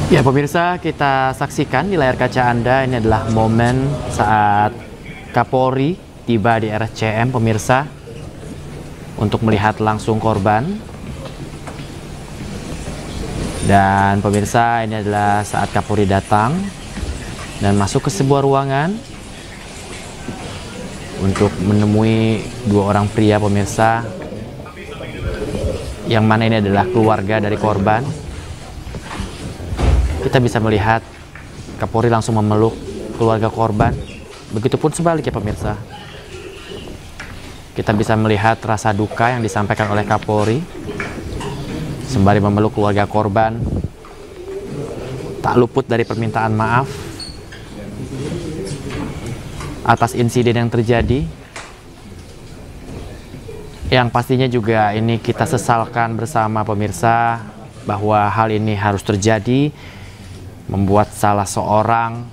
Ya pemirsa, kita saksikan di layar kaca Anda, ini adalah momen saat Kapolri tiba di RSCM pemirsa untuk melihat langsung korban. Dan pemirsa, ini adalah saat Kapolri datang dan masuk ke sebuah ruangan untuk menemui dua orang pria pemirsa, yang mana ini adalah keluarga dari korban. Kita bisa melihat Kapolri langsung memeluk keluarga korban. Begitupun sebaliknya pemirsa. Kita bisa melihat rasa duka yang disampaikan oleh Kapolri sembari memeluk keluarga korban. Tak luput dari permintaan maaf atas insiden yang terjadi. Yang pastinya juga ini kita sesalkan bersama pemirsa, bahwa hal ini harus terjadi, membuat salah seorang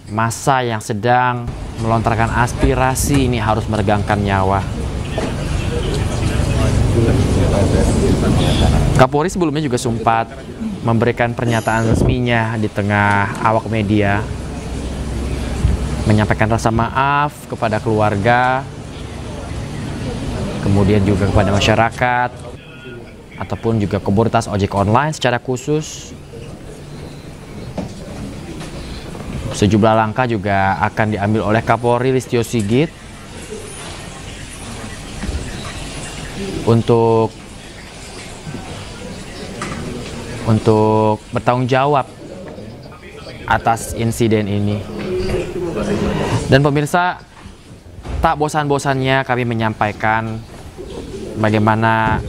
massa yang sedang melontarkan aspirasi ini harus meregangkan nyawa. Kapolri sebelumnya juga sempat memberikan pernyataan resminya di tengah awak media, menyampaikan rasa maaf kepada keluarga, kemudian juga kepada masyarakat, ataupun juga komunitas ojek online secara khusus. Sejumlah langkah juga akan diambil oleh Kapolri Listio Sigit untuk bertanggung jawab atas insiden ini. Dan pemirsa, tak bosan-bosannya kami menyampaikan bagaimana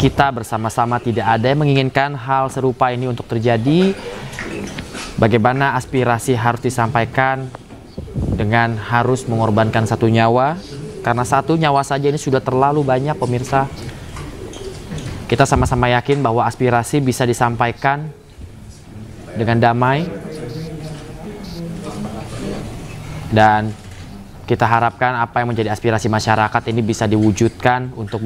kita bersama-sama tidak ada yang menginginkan hal serupa ini untuk terjadi. Bagaimana aspirasi harus disampaikan dengan harus mengorbankan satu nyawa, karena satu nyawa saja ini sudah terlalu banyak pemirsa. Kita sama-sama yakin bahwa aspirasi bisa disampaikan dengan damai, dan kita harapkan apa yang menjadi aspirasi masyarakat ini bisa diwujudkan untuk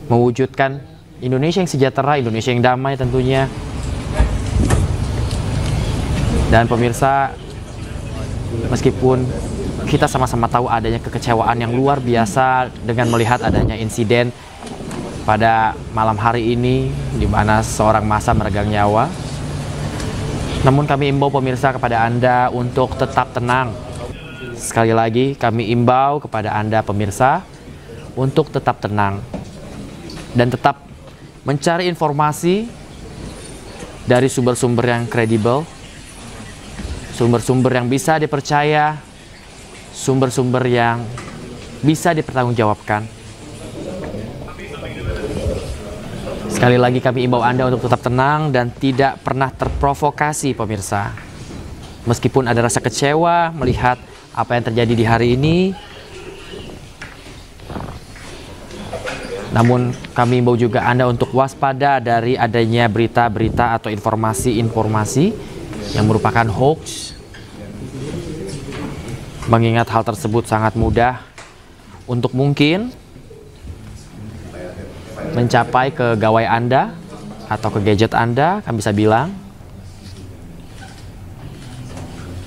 mewujudkan Indonesia yang sejahtera, Indonesia yang damai tentunya. Dan pemirsa, meskipun kita sama-sama tahu adanya kekecewaan yang luar biasa dengan melihat adanya insiden pada malam hari ini di mana seorang massa meregang nyawa, namun kami imbau pemirsa kepada Anda untuk tetap tenang. Sekali lagi kami imbau kepada Anda pemirsa untuk tetap tenang dan tetap mencari informasi dari sumber-sumber yang kredibel, sumber-sumber yang bisa dipercaya, sumber-sumber yang bisa dipertanggungjawabkan. Sekali lagi kami imbau Anda untuk tetap tenang dan tidak pernah terprovokasi pemirsa. Meskipun ada rasa kecewa melihat apa yang terjadi di hari ini, namun kami imbau juga Anda untuk waspada dari adanya berita-berita atau informasi-informasi yang merupakan hoax. Mengingat hal tersebut sangat mudah untuk mungkin mencapai ke gawai Anda atau ke gadget Anda, kami bisa bilang.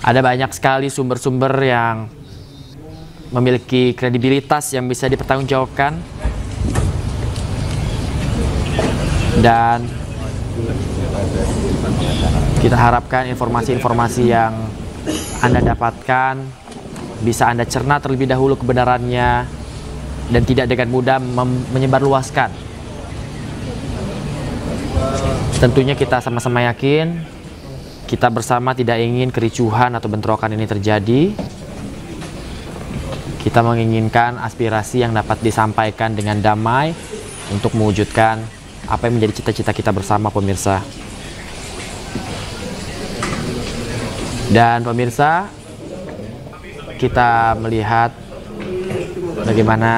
Ada banyak sekali sumber-sumber yang memiliki kredibilitas yang bisa dipertanggungjawabkan. Dan kita harapkan informasi-informasi yang Anda dapatkan bisa Anda cerna terlebih dahulu kebenarannya dan tidak dengan mudah menyebarluaskan. Tentunya kita sama-sama yakin, kita bersama tidak ingin kericuhan atau bentrokan ini terjadi. Kita menginginkan aspirasi yang dapat disampaikan dengan damai untuk mewujudkan apa yang menjadi cita-cita kita bersama pemirsa. Dan pemirsa, kita melihat bagaimana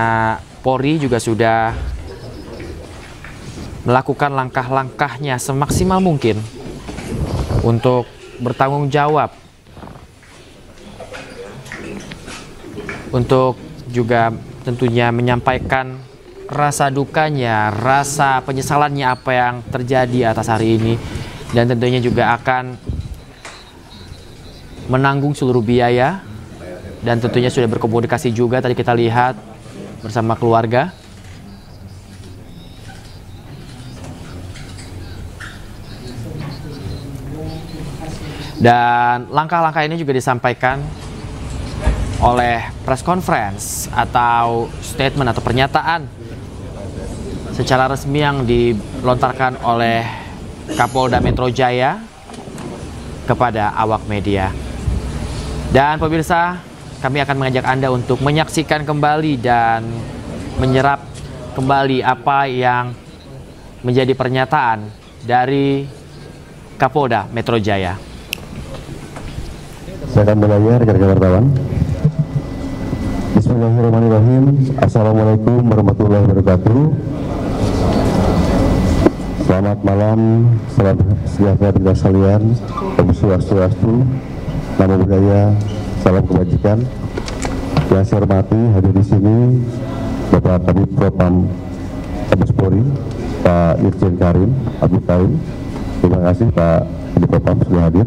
Polri juga sudah melakukan langkah-langkahnya semaksimal mungkin untuk bertanggung jawab, untuk juga tentunya menyampaikan rasa dukanya, rasa penyesalannya apa yang terjadi atas hari ini, dan tentunya juga akan menanggung seluruh biaya. Dan tentunya sudah berkomunikasi juga, tadi kita lihat bersama keluarga. Dan langkah-langkah ini juga disampaikan oleh press conference atau statement atau pernyataan secara resmi yang dilontarkan oleh Kapolda Metro Jaya kepada awak media. Dan pemirsa, kami akan mengajak Anda untuk menyaksikan kembali dan menyerap kembali apa yang menjadi pernyataan dari Kapolda Metro Jaya. Saya akan mulai, rekan-rekan wartawan. Bismillahirrahmanirrahim. Assalamualaikum warahmatullahi wabarakatuh. Selamat malam, salam sejahtera kita sekalian. Om Swastiastu, Namo Buddhaya, salam kebajikan. Yang saya hormati, hadir di sini Bapak Kadif Propam Mabes Polri, Pak Irjen Karim Abdul Karim. Terima kasih Pak Kadif Propam sudah hadir.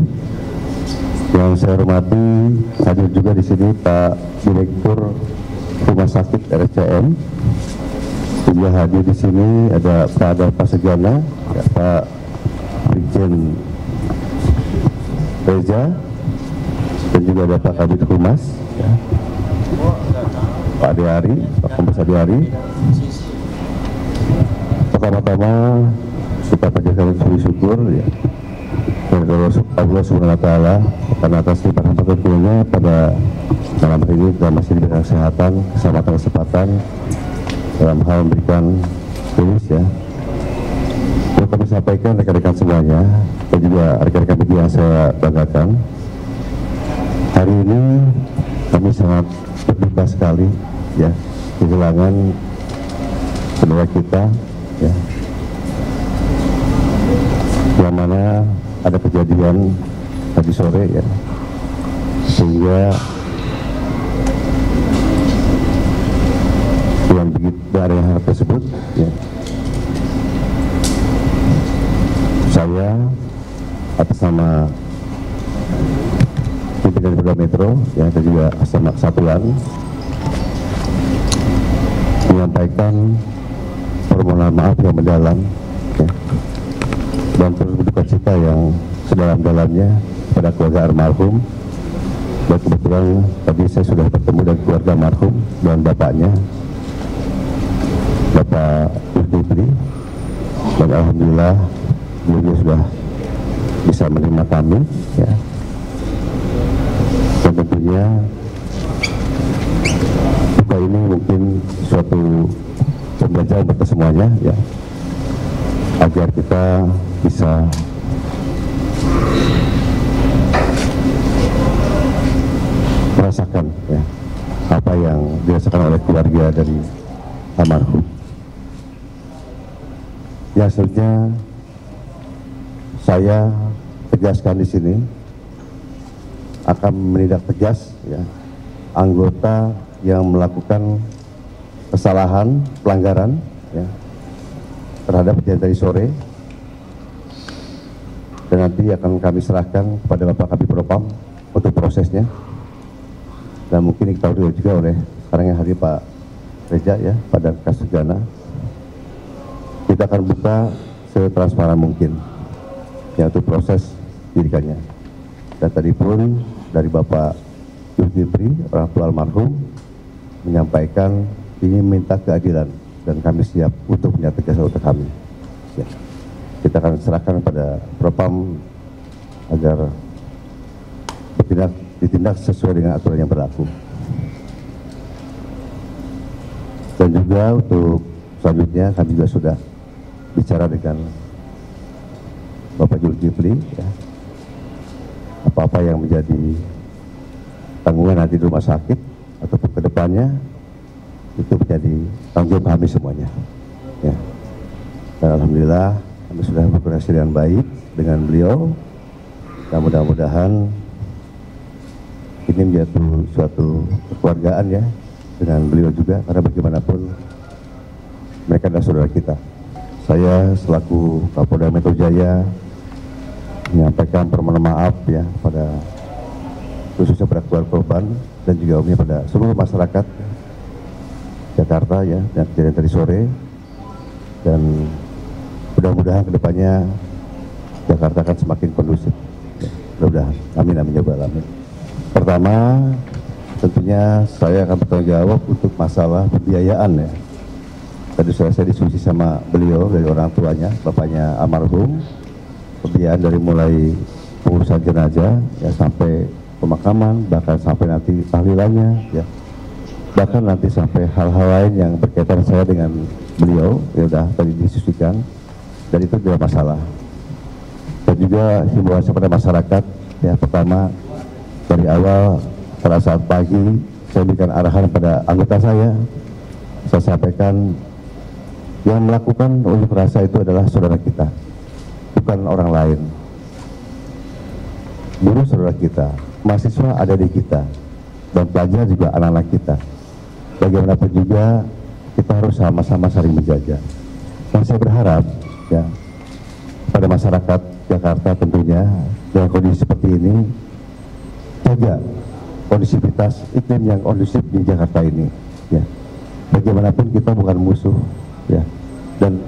Yang saya hormati, hadir juga di sini Pak Direktur Rumah Sakit RSCM. Juga hadir di sini ada Pak Adar Pasegana, ya, Pak Brigjen Reza, dan juga ada Pak Kabid Humas, ya, Pak Adiari, Pak Kombes Adiari. Pertama-tama kita panjatkan puji syukur, ya, Allah Subhanahu wa Ta'ala karena atas limpahan rahmat-Nya pada malam hari ini kita masih diberikan kesehatan, kesempatan dalam hal memberikan tulis, ya. Yang kami sampaikan rekan-rekan semuanya dan juga rekan-rekan media yang saya banggakan, hari ini kami sangat berduka sekali, ya, kehilangan saudara kita, ya, yang mana ada kejadian tadi sore, ya, sehingga yang begitu dari hal tersebut, ya, saya atas nama pimpinan Polda Metro ya, dan juga Asma Kesatuan menyampaikan permohonan maaf yang mendalam ya, dan turut berduka cita yang sedalam-dalamnya pada keluarga almarhum. Dan kebetulan tadi saya sudah bertemu dengan keluarga almarhum dan bapaknya, Bapak Zulkifli, dan alhamdulillah beliau sudah bisa menerima kami ya. Dan tentunya duka ini mungkin suatu pembelajaran bagi semuanya ya, agar kita bisa merasakan ya apa yang dirasakan oleh keluarga dari almarhum. Ya, selanjutnya saya tegaskan di sini akan menindak tegas ya anggota yang melakukan kesalahan pelanggaran ya terhadap kejadian tadi sore, dan nanti akan kami serahkan kepada Bapak Kabid Propam untuk prosesnya. Dan mungkin diketahui juga oleh sekarang yang hadir Pak Reja ya, pada kasus Gana. Kita akan buka setransparan mungkin ya untuk proses dirikannya. Dan tadi pun dari Bapak Zulkifli, orang tua almarhum, menyampaikan ingin minta keadilan, dan kami siap untuk menyatakan tegas untuk kami. Ya. Kita akan serahkan pada Propam agar ditindak sesuai dengan aturan yang berlaku. Dan juga untuk selanjutnya kami juga sudah bicara dengan Bapak Zulkifli ya, apa-apa yang menjadi tanggungan nanti di rumah sakit ataupun kedepannya itu menjadi tanggung jawab kami semuanya ya. Dan alhamdulillah kami sudah berkoordinasi dengan baik dengan beliau, dan mudah-mudahan ini menjadi suatu kekeluargaan ya dengan beliau juga, karena bagaimanapun mereka adalah saudara kita. Saya selaku Kapolda Metro Jaya menyampaikan permohonan maaf ya pada khususnya pada keluarga korban dan juga umumnya pada seluruh masyarakat Jakarta ya, dan kejadian tadi sore, dan mudah-mudahan kedepannya Jakarta akan semakin kondusif ya, mudah-mudahan, amin amin ya rabbal alamin. Pertama tentunya saya akan bertanggung jawab untuk masalah pembiayaan ya. Tadi saya diskusi sama beliau dari orang tuanya, bapaknya almarhum, pembiayaan dari mulai pengurusan jenazah ya sampai pemakaman, bahkan sampai nanti tahlilannya ya, bahkan nanti sampai hal-hal lain yang berkaitan saya dengan beliau ya udah tadi diskusikan, dan itu tidak masalah. Dan juga himbauan kepada masyarakat ya, pertama dari awal pada saat pagi saya berikan arahan pada anggota saya sampaikan yang melakukan unjuk rasa itu adalah saudara kita, bukan orang lain. Buruh saudara kita, mahasiswa ada di kita, dan pelajar juga anak-anak kita. Bagaimanapun juga kita harus sama-sama saling menjaga. Dan saya berharap ya pada masyarakat Jakarta tentunya dengan kondisi seperti ini, jaga kondisivitas iklim yang kondusif di Jakarta ini ya. Bagaimanapun kita bukan musuh ya, dan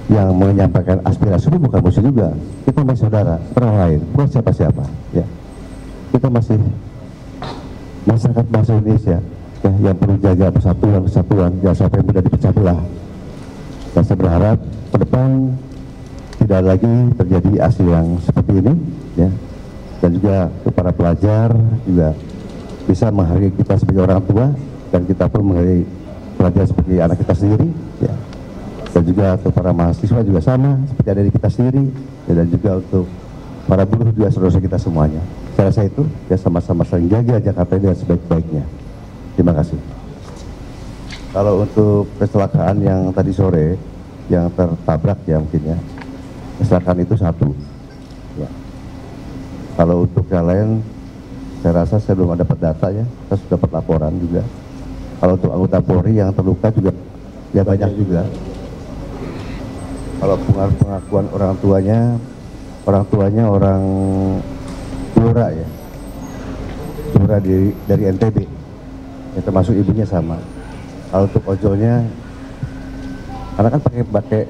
yang menyampaikan aspirasi itu bukan musuh juga, kita masih saudara, orang lain, bukan siapa-siapa ya. Kita masih masyarakat bangsa Indonesia ya, yang perlu jaga persatuan jangan sampai mudah dipecah belah. Dan saya berharap ke depan tidak lagi terjadi aksi yang seperti ini ya, dan juga para pelajar juga bisa menghargai kita sebagai orang tua, dan kita pun menghargai pelajar seperti anak kita sendiri ya. Dan juga untuk para mahasiswa juga sama seperti ada di kita sendiri ya, dan juga untuk para buruh juga saudara kita semuanya. Saya rasa itu ya, sama-sama saling jaga Jakarta ini dengan sebaik-baiknya. Terima kasih. Kalau untuk kecelakaan yang tadi sore yang tertabrak ya, mungkin ya kecelakaan itu satu ya. Kalau untuk yang lain saya rasa saya belum dapat data ya, saya sudah dapat laporan juga. Kalau untuk anggota Polri yang terluka juga ya banyak juga. kalau pengakuan orang tuanya orang Blora ya, Blora dari NTB, ya, termasuk ibunya sama. Kalau untuk ojolnya, karena kan pakai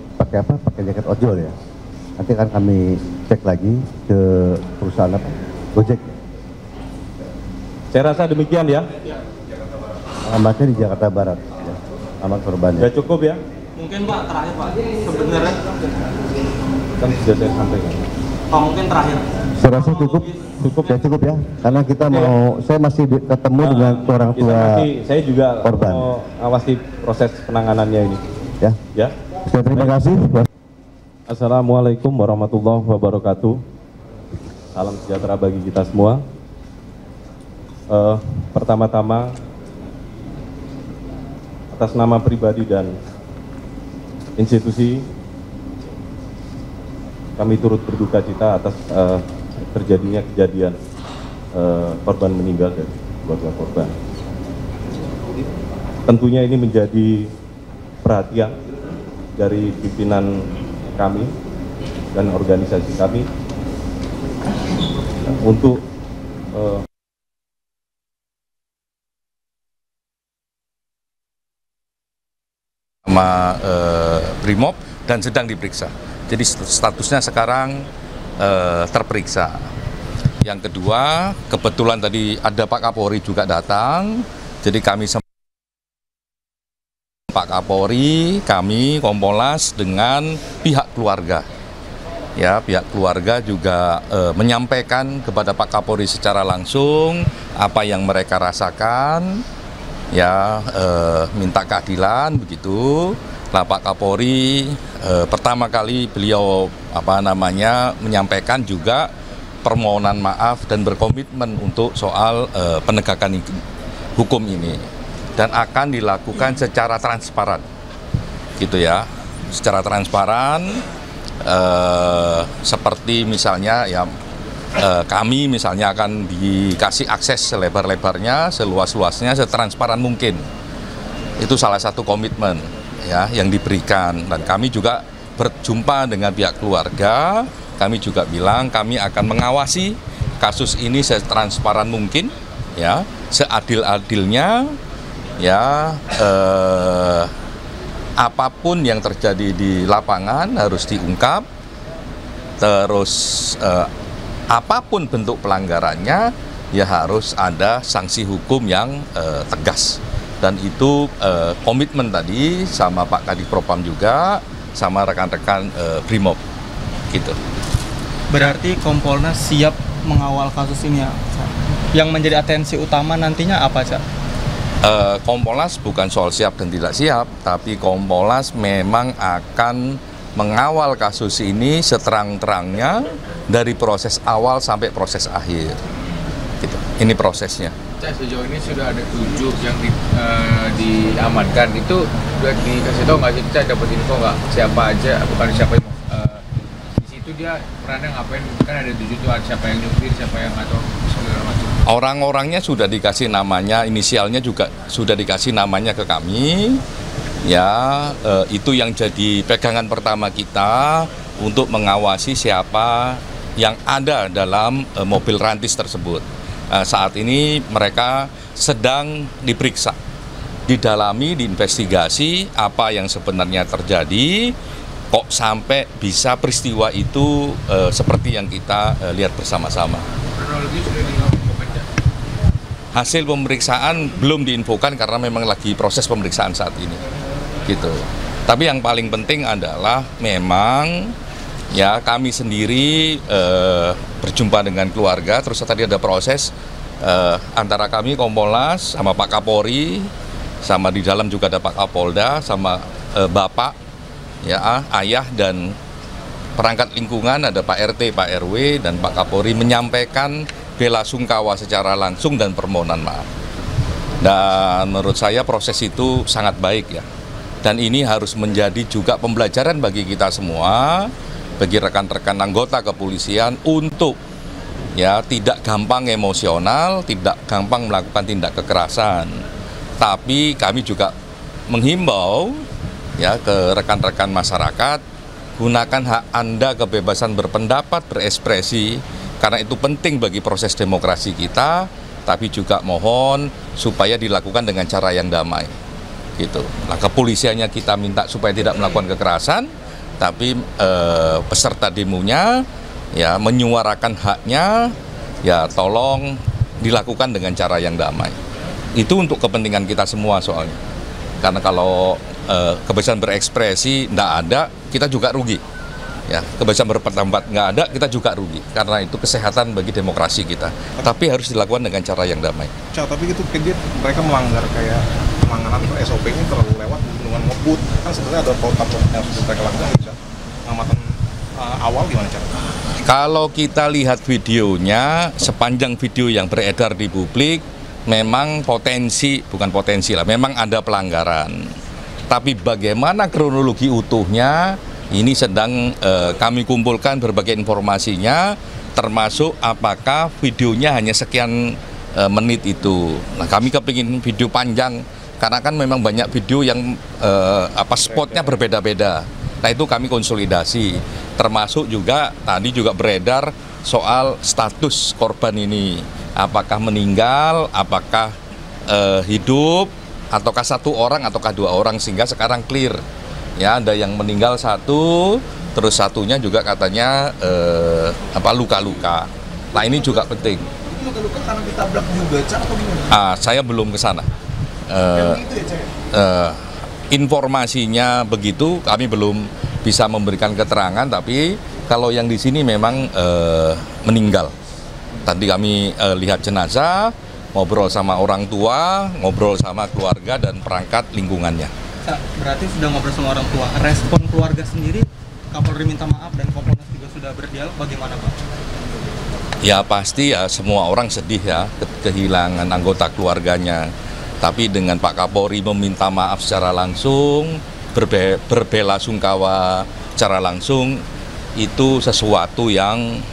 jaket ojol ya. Nanti akan kami cek lagi ke perusahaan apa, Gojek. Saya rasa demikian ya. Alamatnya di Jakarta Barat. Ya. Alamat korbannya. Sudah cukup ya? Mungkin Pak terakhir Pak, sebenarnya Kan sudah saya sampaikan. Pak mungkin terakhir. Saya rasa cukup ya. Karena kita saya masih ketemu dengan orang tua. Saya juga korban. mau awasi proses penanganannya ini. Ya. Ya. Saya terima kasih. Assalamualaikum warahmatullahi wabarakatuh. Salam sejahtera bagi kita semua. Pertama-tama, atas nama pribadi dan institusi, kami turut berduka cita atas terjadinya kejadian korban meninggal dan keluarga korban. Tentunya ini menjadi perhatian dari pimpinan kami dan organisasi kami untuk sama Brimob dan sedang diperiksa. Jadi statusnya sekarang terperiksa. Yang kedua, kebetulan tadi ada Pak Kapolri juga datang. Jadi kami Pak Kapolri, kami Kompolnas dengan pihak keluarga. Ya, pihak keluarga juga menyampaikan kepada Pak Kapolri secara langsung apa yang mereka rasakan. Ya, minta keadilan begitu. Nah, Pak Kapolri pertama kali beliau menyampaikan juga permohonan maaf dan berkomitmen untuk soal penegakan hukum ini dan akan dilakukan secara transparan, gitu ya, secara transparan seperti misalnya ya. Kami misalnya akan dikasih akses selebar-lebarnya, seluas-luasnya, setransparan mungkin. Itu salah satu komitmen ya yang diberikan. Dan kami juga berjumpa dengan pihak keluarga. Kami juga bilang kami akan mengawasi kasus ini setransparan mungkin, ya, seadil-adilnya, ya. Apapun yang terjadi di lapangan harus diungkap. Terus apapun bentuk pelanggarannya, ya harus ada sanksi hukum yang tegas. Dan itu komitmen tadi sama Pak Kadif Propam juga, sama rekan-rekan Brimob, gitu. Berarti Kompolnas siap mengawal kasus ini ya, Cak? Yang menjadi atensi utama nantinya apa, Cak? Kompolnas bukan soal siap dan tidak siap, tapi Kompolnas memang akan mengawal kasus ini seterang-terangnya dari proses awal sampai proses akhir. Gitu. Ini prosesnya. Sejauh ini sudah ada 7 yang diamankan. Itu sudah dikasih tahu nggak sih? Kita dapat info nggak siapa aja, bukan siapa yang di situ dia perannya ngapain? Kan ada 7 tuh, siapa yang nyupir, siapa yang atau segala macam. Orang-orangnya sudah dikasih namanya, inisialnya juga sudah dikasih namanya ke kami. Ya, itu yang jadi pegangan pertama kita untuk mengawasi siapa yang ada dalam mobil rantis tersebut. Saat ini mereka sedang diperiksa, didalami, diinvestigasi apa yang sebenarnya terjadi, kok sampai bisa peristiwa itu seperti yang kita lihat bersama-sama. Hasil pemeriksaan belum diinfokan karena memang lagi proses pemeriksaan saat ini. Gitu. Tapi yang paling penting adalah memang ya kami sendiri berjumpa dengan keluarga, terus tadi ada proses antara kami Kompolnas sama Pak Kapolri, sama di dalam juga ada Pak Kapolda, sama Bapak, ya, ayah dan perangkat lingkungan, ada Pak RT, Pak RW, dan Pak Kapolri menyampaikan bela sungkawa secara langsung dan permohonan maaf. Dan menurut saya proses itu sangat baik ya. Dan ini harus menjadi juga pembelajaran bagi kita semua, bagi rekan-rekan anggota kepolisian untuk ya tidak gampang emosional, tidak gampang melakukan tindak kekerasan. Tapi kami juga menghimbau ya ke rekan-rekan masyarakat gunakan hak Anda kebebasan berpendapat, berekspresi, karena itu penting bagi proses demokrasi kita, tapi juga mohon supaya dilakukan dengan cara yang damai. Gitu. Nah, kepolisiannya kita minta supaya tidak melakukan kekerasan, tapi peserta demonya ya menyuarakan haknya, ya tolong dilakukan dengan cara yang damai. Itu untuk kepentingan kita semua soalnya. Karena kalau kebebasan berekspresi tidak ada, kita juga rugi. Ya, kebebasan berpendapat nggak ada, kita juga rugi. Karena itu kesehatan bagi demokrasi kita. Tapi harus dilakukan dengan cara yang damai. Tapi gitu mereka melanggar kayak penanganan SOP-nya terlalu lewat dengan ngebut. Kan sebenarnya ada protokol yang sudah mereka lakukan, bisa pengamatan awal gimana cara? Kalau kita lihat videonya, sepanjang video yang beredar di publik, memang bukan potensi lah, memang ada pelanggaran. Tapi bagaimana kronologi utuhnya, ini sedang kami kumpulkan berbagai informasinya, termasuk apakah videonya hanya sekian menit itu. Nah, kami kepingin video panjang, karena kan memang banyak video yang spotnya berbeda-beda. Nah, itu kami konsolidasi, termasuk juga tadi juga beredar soal status korban ini. Apakah meninggal, apakah hidup, ataukah satu orang, ataukah dua orang, sehingga sekarang clear. Ya, ada yang meninggal satu, terus satunya juga katanya luka-luka. Nah, ini juga penting. Itu luka-luka karena ditabrak juga, atau gimana? Saya belum ke sana. Informasinya begitu, kami belum bisa memberikan keterangan, tapi kalau yang di sini memang meninggal. Tadi kami lihat jenazah, ngobrol sama orang tua, ngobrol sama keluarga dan perangkat lingkungannya. Berarti sudah ngobrol sama orang tua. Respon keluarga sendiri, Kapolri minta maaf dan Kompolnas juga sudah berdialog, bagaimana Pak? Ya pasti ya, semua orang sedih ya kehilangan anggota keluarganya. Tapi dengan Pak Kapolri meminta maaf secara langsung, berbela sungkawa secara langsung, itu sesuatu yang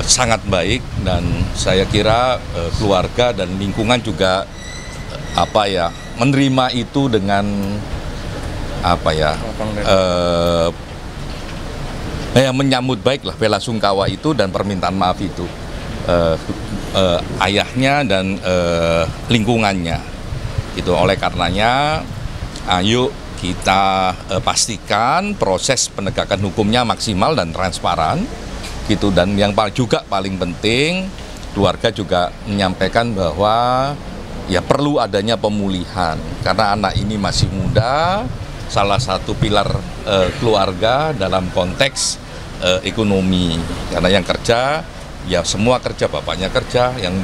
sangat baik, dan saya kira keluarga dan lingkungan juga menerima itu dengan menyambut baik lah bela sungkawa itu dan permintaan maaf itu. Ayahnya dan lingkungannya. Itu oleh karenanya, ayo kita pastikan proses penegakan hukumnya maksimal dan transparan. Gitu. Dan yang juga paling penting, keluarga juga menyampaikan bahwa ya perlu adanya pemulihan karena anak ini masih muda. Salah satu pilar keluarga dalam konteks ekonomi, karena yang kerja ya semua kerja, bapaknya kerja, yang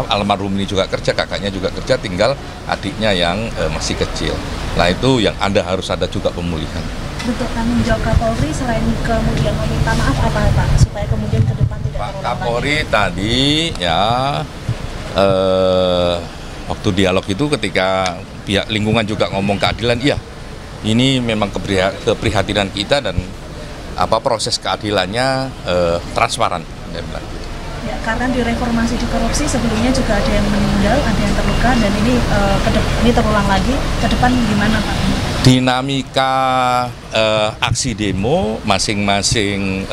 almarhum ini juga kerja, kakaknya juga kerja, tinggal adiknya yang masih kecil. Nah, itu yang harus ada juga pemulihan. Bentuk tanggung jawab Kapolri selain kemudian meminta maaf apa Pak, supaya kemudian ke depan tidak Pak Kapolri tadi ya waktu dialog itu ketika pihak lingkungan juga ngomong keadilan, iya ini memang keprihatinan kita dan proses keadilannya transparan. Ya, karena di reformasi di korupsi sebelumnya juga ada yang meninggal, ada yang terluka, dan ini terulang lagi. Ke depan gimana Pak? Dinamika aksi demo masing-masing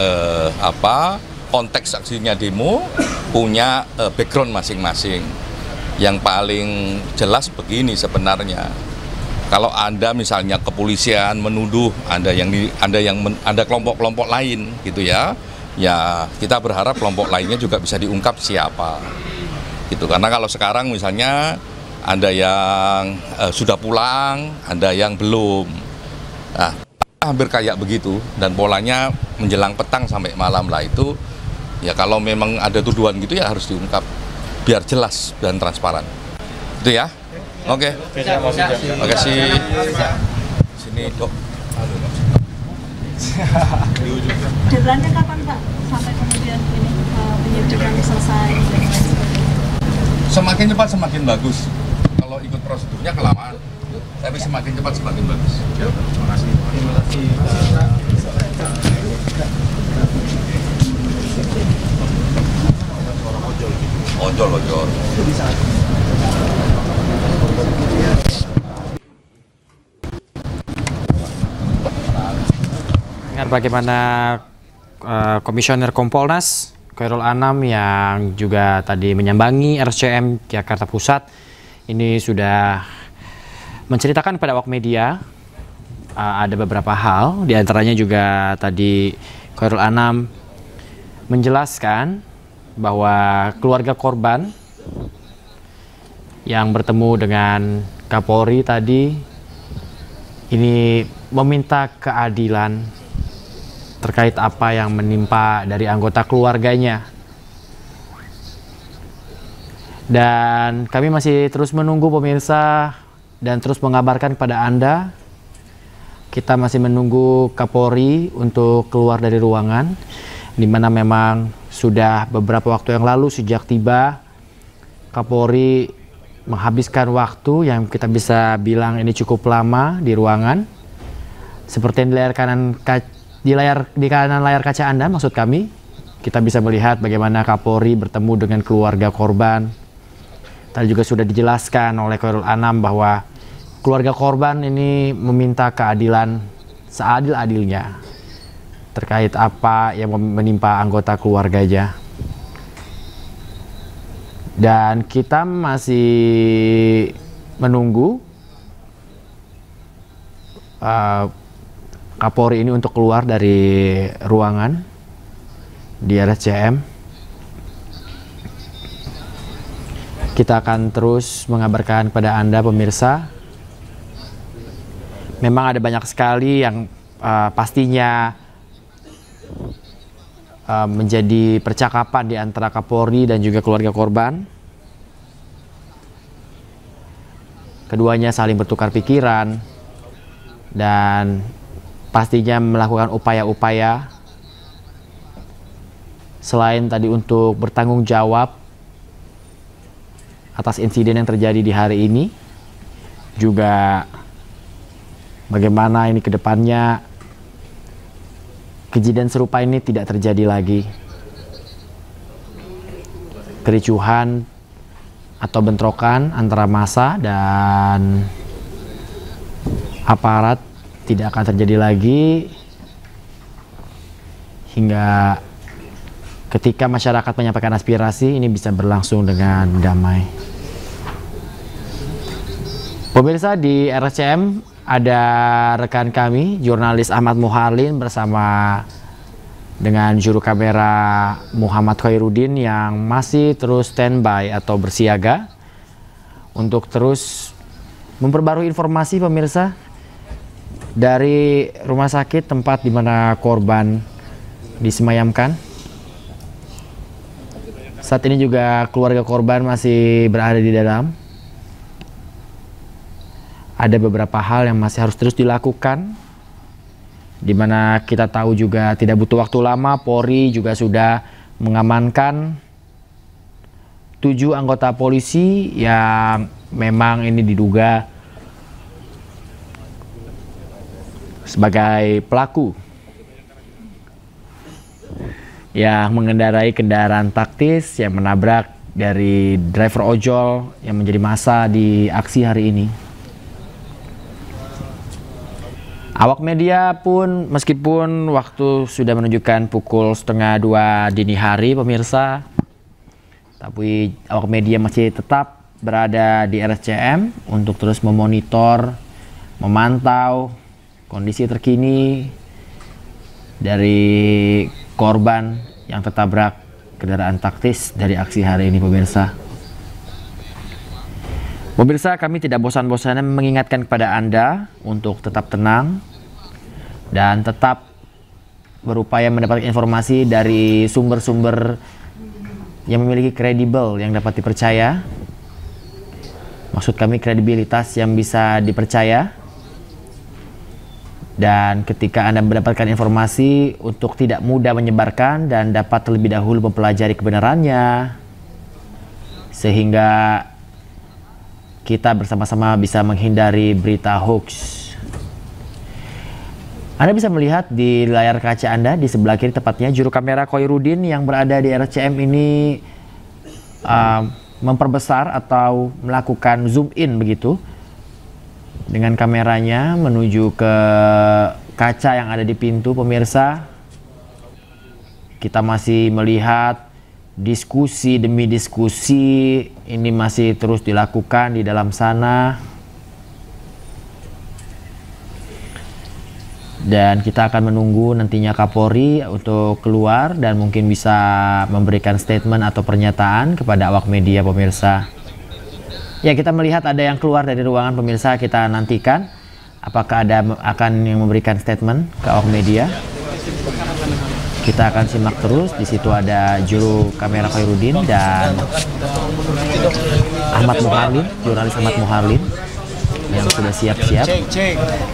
konteks aksinya demo punya background masing-masing. Yang paling jelas begini sebenarnya, kalau Anda misalnya kepolisian menuduh ada kelompok-kelompok lain gitu ya kita berharap kelompok lainnya juga bisa diungkap siapa gitu. Karena kalau sekarang misalnya ada yang sudah pulang, ada yang belum. Nah, hampir kayak begitu, dan polanya menjelang petang sampai malam lah itu. Ya kalau memang ada tuduhan gitu ya harus diungkap biar jelas dan transparan. Itu ya. Oke. Terima kasih. Sini, Dok. Deadline-nya kapan Pak? Sampai kemudian ini penyidikan selesai dan lain sebagainya. Semakin cepat semakin bagus. Kalau ikut prosedurnya kelamaan, tapi semakin cepat semakin bagus. Terima kasih. Terima kasih. Ojol. mendengar bagaimana Komisioner Kompolnas Khairul Anam yang juga tadi menyambangi RSCM Jakarta Pusat ini sudah menceritakan pada awak media ada beberapa hal, diantaranya juga tadi Khairul Anam menjelaskan bahwa keluarga korban yang bertemu dengan Kapolri tadi ini meminta keadilan terkait apa yang menimpa dari anggota keluarganya. Dan kami masih terus menunggu pemirsa dan terus mengabarkan kepada Anda. Kita masih menunggu Kapolri untuk keluar dari ruangan, di mana memang sudah beberapa waktu yang lalu sejak tiba Kapolri menghabiskan waktu yang kita bisa bilang ini cukup lama di ruangan. Seperti yang di kanan layar kaca Anda, maksud kami, kita bisa melihat bagaimana Kapolri bertemu dengan keluarga korban. Tadi juga sudah dijelaskan oleh Khairul Anam bahwa keluarga korban ini meminta keadilan seadil-adilnya terkait apa yang menimpa anggota keluarganya. Dan kita masih menunggu Kapolri ini untuk keluar dari ruangan di RSCM. Kita akan terus mengabarkan kepada Anda pemirsa. Memang ada banyak sekali yang pastinya menjadi percakapan di antara Kapolri dan juga keluarga korban. Keduanya saling bertukar pikiran dan pastinya melakukan upaya-upaya selain tadi untuk bertanggung jawab atas insiden yang terjadi di hari ini, juga bagaimana ini ke depannya kejadian serupa ini tidak terjadi lagi. Kericuhan atau bentrokan antara massa dan aparat tidak akan terjadi lagi hingga ketika masyarakat menyampaikan aspirasi ini bisa berlangsung dengan damai. Pemirsa, di RSCM ada rekan kami, jurnalis Ahmad Muharlin bersama dengan juru kamera Muhammad Khairuddin yang masih terus standby atau bersiaga untuk terus memperbarui informasi pemirsa dari rumah sakit tempat di mana korban disemayamkan. Saat ini juga keluarga korban masih berada di dalam. Ada beberapa hal yang masih harus terus dilakukan, di mana kita tahu juga tidak butuh waktu lama, Polri juga sudah mengamankan 7 anggota polisi yang memang ini diduga sebagai pelaku yang mengendarai kendaraan taktis yang menabrak dari driver ojol yang menjadi massa di aksi hari ini. Awak media pun meskipun waktu sudah menunjukkan pukul 1:30 dini hari pemirsa, tapi awak media masih tetap berada di RSCM untuk terus memonitor, memantau kondisi terkini dari korban yang tertabrak kendaraan taktis dari aksi hari ini pemirsa. Pemirsa, kami tidak bosan-bosannya mengingatkan kepada Anda untuk tetap tenang dan tetap berupaya mendapatkan informasi dari sumber-sumber yang memiliki kredibel yang dapat dipercaya. Maksud kami kredibilitas yang bisa dipercaya. Dan ketika Anda mendapatkan informasi untuk tidak mudah menyebarkan dan dapat terlebih dahulu mempelajari kebenarannya sehingga kita bersama-sama bisa menghindari berita hoax. Anda bisa melihat di layar kaca Anda di sebelah kiri tepatnya juru kamera Khairuddin yang berada di RSCM ini memperbesar atau melakukan zoom in begitu dengan kameranya menuju ke kaca yang ada di pintu, pemirsa. Kita masih melihat diskusi demi diskusi ini masih terus dilakukan di dalam sana. Dan kita akan menunggu nantinya Kapolri untuk keluar dan mungkin bisa memberikan statement atau pernyataan kepada awak media, pemirsa. Ya, kita melihat ada yang keluar dari ruangan, pemirsa. Kita nantikan apakah ada akan yang memberikan statement ke awak media. Kita akan simak terus. Di situ ada juru kamera Khairuddin dan Ahmad Muharlin, jurnalis Ahmad Muharlin yang sudah siap-siap.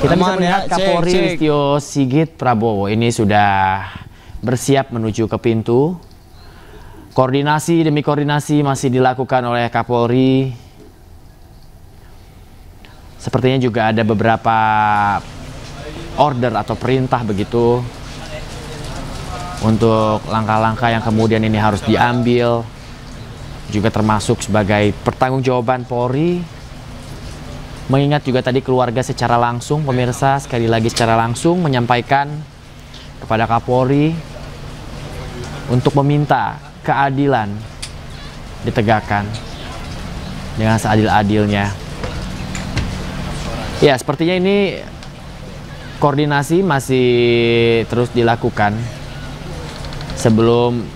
Kita bisa melihat Kapolri Listio Sigit Prabowo ini sudah bersiap menuju ke pintu. Koordinasi demi koordinasi masih dilakukan oleh Kapolri. Sepertinya juga ada beberapa order atau perintah begitu untuk langkah-langkah yang kemudian ini harus diambil, juga termasuk sebagai pertanggungjawaban Polri. Mengingat juga tadi keluarga secara langsung, pemirsa, sekali lagi secara langsung menyampaikan kepada Kapolri untuk meminta keadilan ditegakkan dengan seadil-adilnya. Ya, sepertinya ini koordinasi masih terus dilakukan sebelum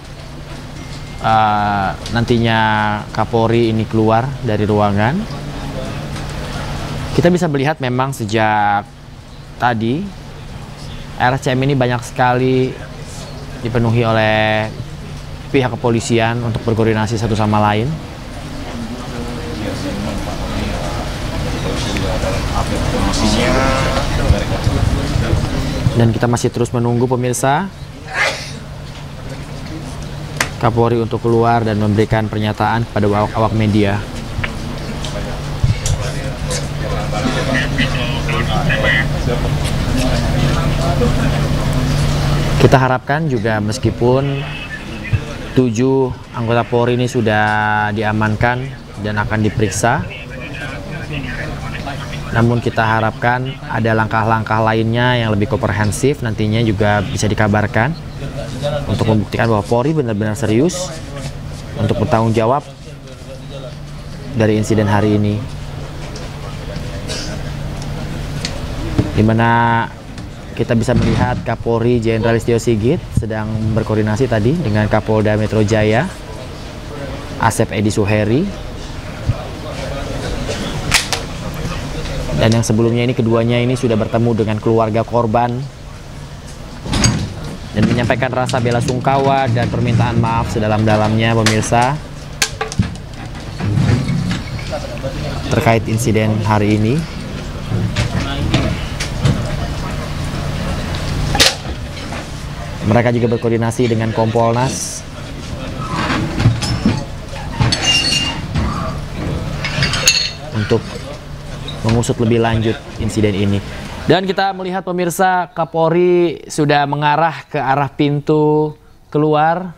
nantinya Kapolri ini keluar dari ruangan. Kita bisa melihat memang sejak tadi RSCM ini banyak sekali dipenuhi oleh pihak kepolisian untuk berkoordinasi satu sama lain. Dan kita masih terus menunggu, pemirsa, Kapolri untuk keluar dan memberikan pernyataan kepada awak media. Kita harapkan juga meskipun 7 anggota Polri ini sudah diamankan dan akan diperiksa, namun kita harapkan ada langkah-langkah lainnya yang lebih komprehensif nantinya juga bisa dikabarkan untuk membuktikan bahwa Polri benar-benar serius untuk bertanggung jawab dari insiden hari ini, di mana kita bisa melihat Kapolri Jenderal Listio Sigit sedang berkoordinasi tadi dengan Kapolda Metro Jaya Asep Edi Suheri. Dan yang sebelumnya ini keduanya ini sudah bertemu dengan keluarga korban dan menyampaikan rasa bela sungkawa dan permintaan maaf sedalam-dalamnya, pemirsa, terkait insiden hari ini. Mereka juga berkoordinasi dengan Kompolnas untuk mengusut lebih lanjut insiden ini. Dan kita melihat, pemirsa, Kapolri sudah mengarah ke arah pintu keluar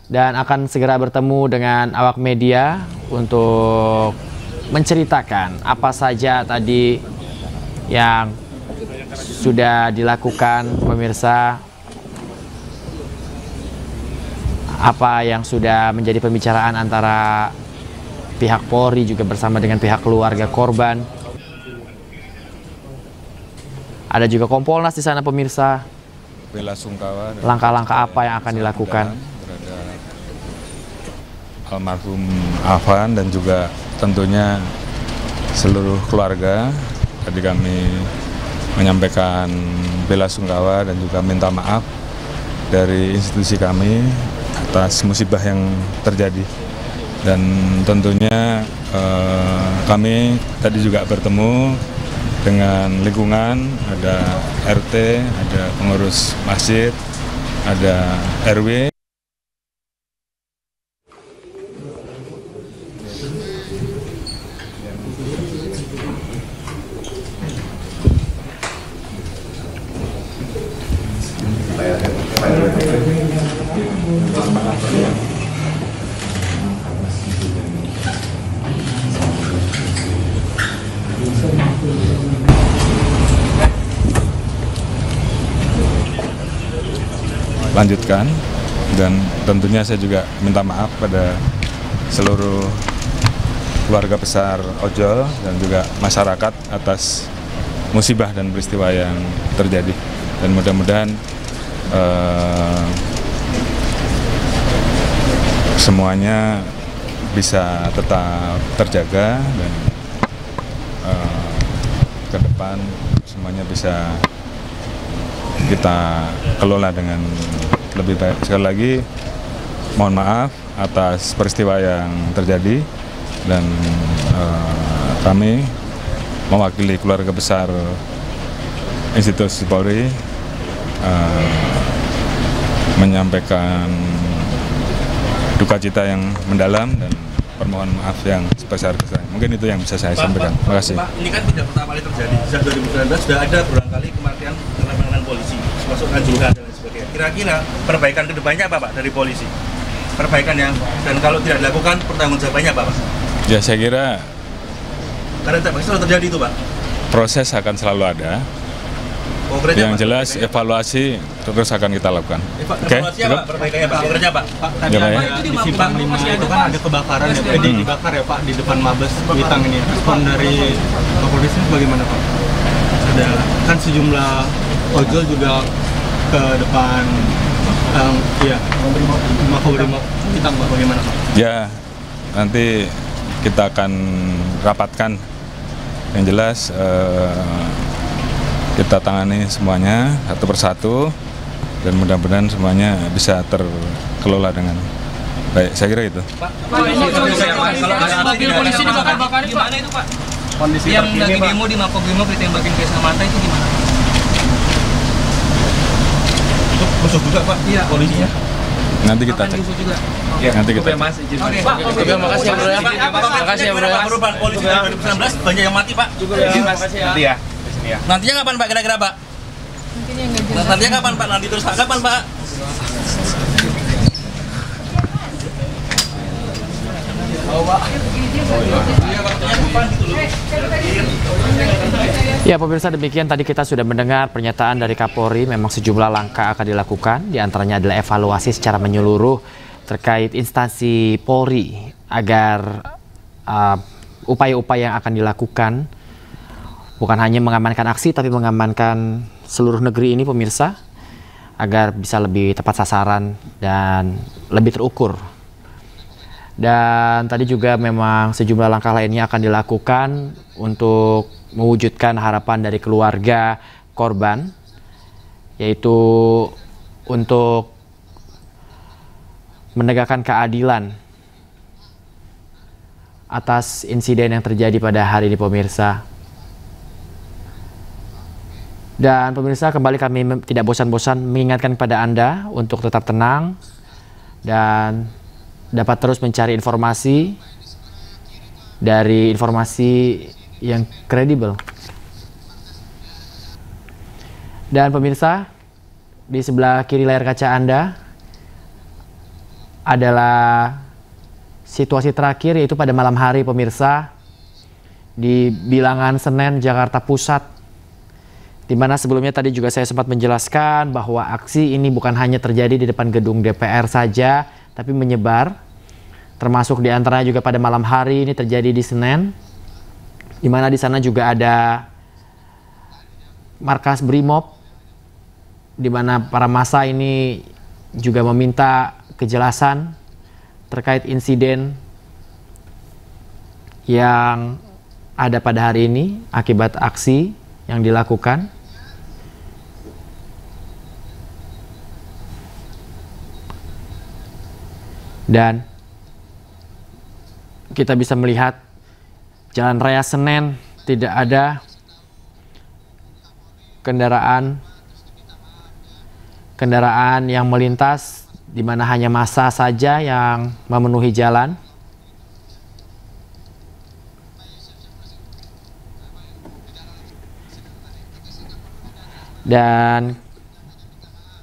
dan akan segera bertemu dengan awak media untuk menceritakan apa saja tadi yang sudah dilakukan, pemirsa, apa yang sudah menjadi pembicaraan antara pihak Polri juga bersama dengan pihak keluarga korban. Ada juga Kompolnas di sana, pemirsa. Bela sungkawa. Langkah-langkah apa yang akan dilakukan terhadap almarhum Afan dan juga tentunya seluruh keluarga. Tadi kami menyampaikan bela sungkawa dan juga minta maaf dari institusi kami atas musibah yang terjadi. Dan tentunya kami tadi juga bertemu dengan lingkungan, ada RT, ada pengurus masjid, ada RW. lanjutkan, dan tentunya saya juga minta maaf pada seluruh keluarga besar ojol dan juga masyarakat atas musibah dan peristiwa yang terjadi, dan mudah-mudahan semuanya bisa tetap terjaga dan ke depan semuanya bisa kita kelola dengan lebih baik. Sekali lagi mohon maaf atas peristiwa yang terjadi, dan kami mewakili keluarga besar institusi Polri menyampaikan duka cita yang mendalam dan permohon maaf yang sebesar-besarnya. Mungkin itu yang bisa saya sampaikan. Terima kasih. Pak, ini kan tidak pertama kali terjadi. Sejak 2019 sudah ada berulang kali kematian karena penanganan polisi, termasuk kanjuruhan dan lain sebagainya. Kira-kira perbaikan kedepannya apa, Pak, dari polisi? Perbaikan yang, dan kalau tidak dilakukan, pertanggungjawabannya apa, Pak? Ya, saya kira karena selalu terjadi itu, Pak. Proses akan selalu ada. Yang jelas evaluasi terus akan kita lakukan. Evaluasi apa? Perbaikannya, Pak. Konkretnya, Pak. Tadi di Simpang 5 itu kan ada kebakaran ya, dibakar ya Pak di depan Mabes Kuitang ini. Respon dari polisi bagaimana, Pak? Ada kan sejumlah ojol juga ke depan Makobrimob Kuitang, Pak, bagaimana, Pak? Ya, nanti kita akan rapatkan. Yang jelas kita tangani semuanya satu persatu, dan mudah-mudahan semuanya bisa terkelola dengan baik. Saya kira itu. Pak, mobil polisi dibakar-bakar, gimana itu, Pak? Kondisi yang lagi demo di Makobrimob ditembakin ke Samanta itu gimana? Itu musuh juga, Pak? Iya, polisinya. Nanti kita cek. Ya, nanti kita. Oke, Pak. Makasih ya, Bro. Makasih ya, Bro. Perubahan polisi tahun 2019 banyak yang mati, Pak. Nanti ya. Nantinya kapan, Pak, kira-kira, Pak? Nantinya kapan, Pak? Nanti terus kapan, Pak? Ya pemirsa, demikian tadi kita sudah mendengar pernyataan dari Kapolri. Memang sejumlah langkah akan dilakukan, diantaranya adalah evaluasi secara menyeluruh terkait instansi Polri agar upaya-upaya yang akan dilakukan bukan hanya mengamankan aksi tapi mengamankan seluruh negeri ini, pemirsa, agar bisa lebih tepat sasaran dan lebih terukur. Dan tadi juga memang sejumlah langkah lainnya akan dilakukan untuk mewujudkan harapan dari keluarga korban, yaitu untuk menegakkan keadilan atas insiden yang terjadi pada hari ini, pemirsa. Dan pemirsa, kembali kami tidak bosan-bosan mengingatkan kepada Anda untuk tetap tenang dan dapat terus mencari informasi dari informasi yang kredibel. Dan pemirsa, di sebelah kiri layar kaca Anda adalah situasi terakhir, yaitu pada malam hari, pemirsa, di Bilangan Senen, Jakarta Pusat, di mana sebelumnya tadi juga saya sempat menjelaskan bahwa aksi ini bukan hanya terjadi di depan gedung DPR saja, tapi menyebar, termasuk diantaranya juga pada malam hari ini terjadi di Senen, di mana di sana juga ada markas Brimob, di mana para massa ini juga meminta kejelasan terkait insiden yang ada pada hari ini akibat aksi yang dilakukan. Dan kita bisa melihat Jalan Raya Senen tidak ada kendaraan yang melintas, di mana hanya massa saja yang memenuhi jalan. Dan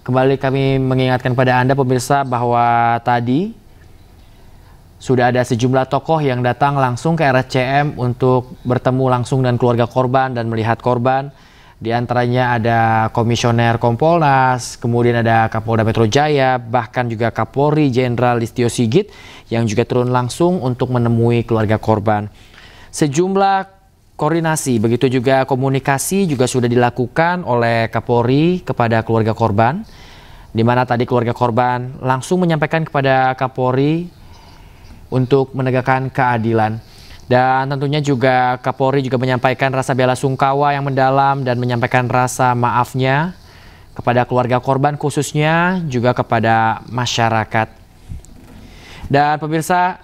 kembali kami mengingatkan pada Anda, pemirsa, bahwa tadi sudah ada sejumlah tokoh yang datang langsung ke RSCM untuk bertemu langsung dengan keluarga korban dan melihat korban. Di antaranya ada Komisioner Kompolnas, kemudian ada Kapolda Metro Jaya, bahkan juga Kapolri Jenderal Listio Sigit yang juga turun langsung untuk menemui keluarga korban. Sejumlah koordinasi, begitu juga komunikasi juga sudah dilakukan oleh Kapolri kepada keluarga korban, di mana tadi keluarga korban langsung menyampaikan kepada Kapolri untuk menegakkan keadilan. Dan tentunya juga Kapolri juga menyampaikan rasa bela sungkawa yang mendalam dan menyampaikan rasa maafnya kepada keluarga korban, khususnya juga kepada masyarakat. Dan pemirsa,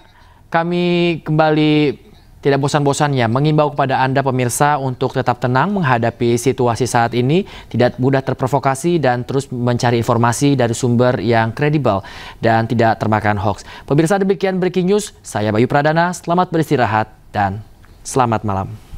kami kembali tidak bosan-bosannya mengimbau kepada Anda pemirsa untuk tetap tenang menghadapi situasi saat ini, tidak mudah terprovokasi dan terus mencari informasi dari sumber yang kredibel dan tidak termakan hoax. Pemirsa, demikian Breaking News, saya Bayu Pradana, selamat beristirahat dan selamat malam.